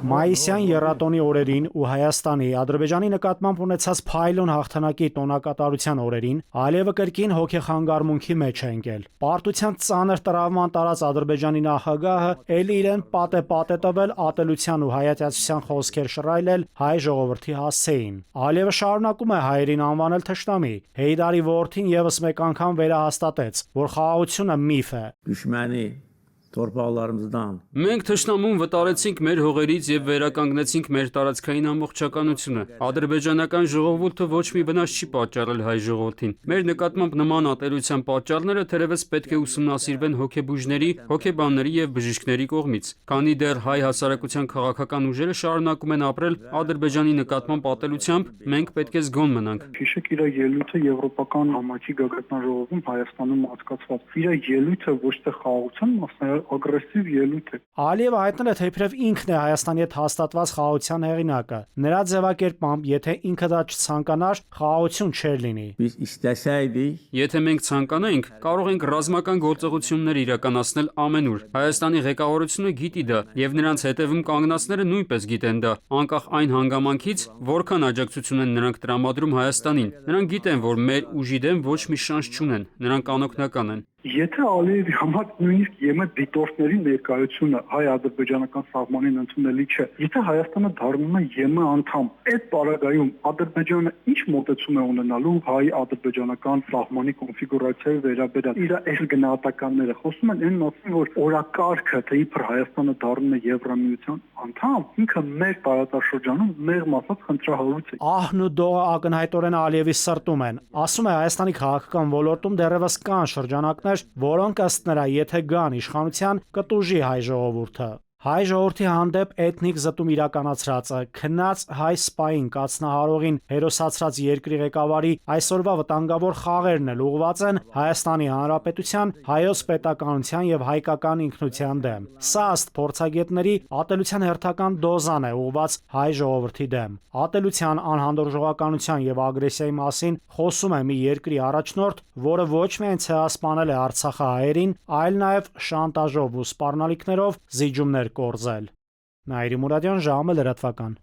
Մայիսյան եռատոնի օրերին ու Հայաստանի, Ադրբեջանի նկատմամբ ունեցած փայլուն հաղթանակի տոնակատարության օրերին Ալիևը կրկին հոգեխանգարմունքի մեջ է ընկել։ Պարտության ծանր տրավման տարած Ադրբեջանի նախագահը էլի իրեն պատե տվել ատելության ու հայատյացության խոսքեր շռայլել հայ ժողովրդի հասցեին։ Ալիևը շարունակում է հայերին անվանել թշնամի։ Հեյդարի որդին եւս մեկ անգամ վերահաստատեց, որ խաղաղությունը միֆ է։ Düşməni torpaqlarımızdan Մենք թշնամուն վտարեցինք մեր հողերից եւ վերականգնեցինք մեր տարածքային ամբողջականությունը։ Ադրբեջանական ժողովուրդը ոչ մի վնաս չի պատճառել հայ ժողովրդին։ Մեր նկատմամբ նման ատելության պատճառները թերևս պետք է ուսումնասիրվեն հոգեբուժների, հոգեբանների եւ բժիշկների կողմից։ Քանի դեռ հայ հասարակության քաղաքական ուժերը շարունակում են ապրել Ադրբեջանի նկատմամբ ատելությամբ, մենք պետք է զգոն մնանք։ Հիշեք իր ելույթը Եվրոպական համայնքի գագաթնաժողովում Հայաստանում անցկացված։ Իր ելույթը ոչ թե խաղաղության մասն է, ագրեսիվ ելույթ է։ Ալիևը հայտնել է, թե իբրև ինքն է Հայաստանի հետ հաստատված խաղաղության հեղինակը։ Նրա ձևակերպմամբ, եթե ինքը դա չցանկանար, խաղաղություն չէր լինի։ biz istəsəydik Եթե մենք ցանկանայինք, կարող ենք ռազմական գործողություններ իրականացնել ամենուր։ Հայաստանի ղեկավարությունը գիտի դա, եւ նրանց հետևում կանգնածները նույնպես գիտեն դա, անկախ այն հանգամանքից, որքան աջակցություն են նրանք տրամադրում Հայաստանին։ Նրանք գիտեն, որ մեր ուժի դեմ ոչ մի շանս չունեն։ Նրանք անօգնական են։ Եթե Ալիևի համար նույնիսկ ԵՄ դիտորդների ներկայությունը հայ-ադրբեջանական սահմանին ընդունելի չէ, եթե Հայաստանը դառնում է ԵՄ անդամ, այդ պարագայում Ադրբեջանը ինչ մոտեցում է ունենալու հայ-ադրբեջանական սահմանի կոնֆիգուրացիայի վերաբերյալ։ Իր այս գնահատականները խոսում են այն մասին, որ օրակարգը, թե իբր Հայաստանը դառնում է Եվրամիության անդամ, ինքը մեր տարածաշրջանում մեղմ ասած խնդրահարույց է։ Ահն ու դողը ակնհայտորեն Ալիևի սրտում են։ Ասում է, Հայաստանի քաղաքական ոլորտում դեռևս կան շրջանակներ, որոնք ըստ նրա, եթե գան իշխանության, կտուժի հայ ժողովուրդը։ Հայ ժողովրդի հանդեպ էթնիկ զտում իրականացրածը, քնած հայ սպային կացնահարողին հերոսացրած երկրի ղեկավարի այսօրվա վտանգավոր խաղերն էլ ուղղված են Հայաստանի Հանրապետության, հայոց պետականության եւ հայկական ինքնության դեմ։ Սա ըստ փորձագետների ատելության հերթական դոզան է ուղղված հայ ժողովրդի դեմ։ Ատելության, անհանդուրժողականության եւ ագրեսիայի մասին խոսում է մի երկրի առաջնորդ, որը ոչ միայն ցեղասպանել է Արցախի հայերին, այլ նաեւ շանտաժով ու սպառնալիքներով զիջումներ կորզել։ Նաիրի Մուրադյան, ժամը լրատվական։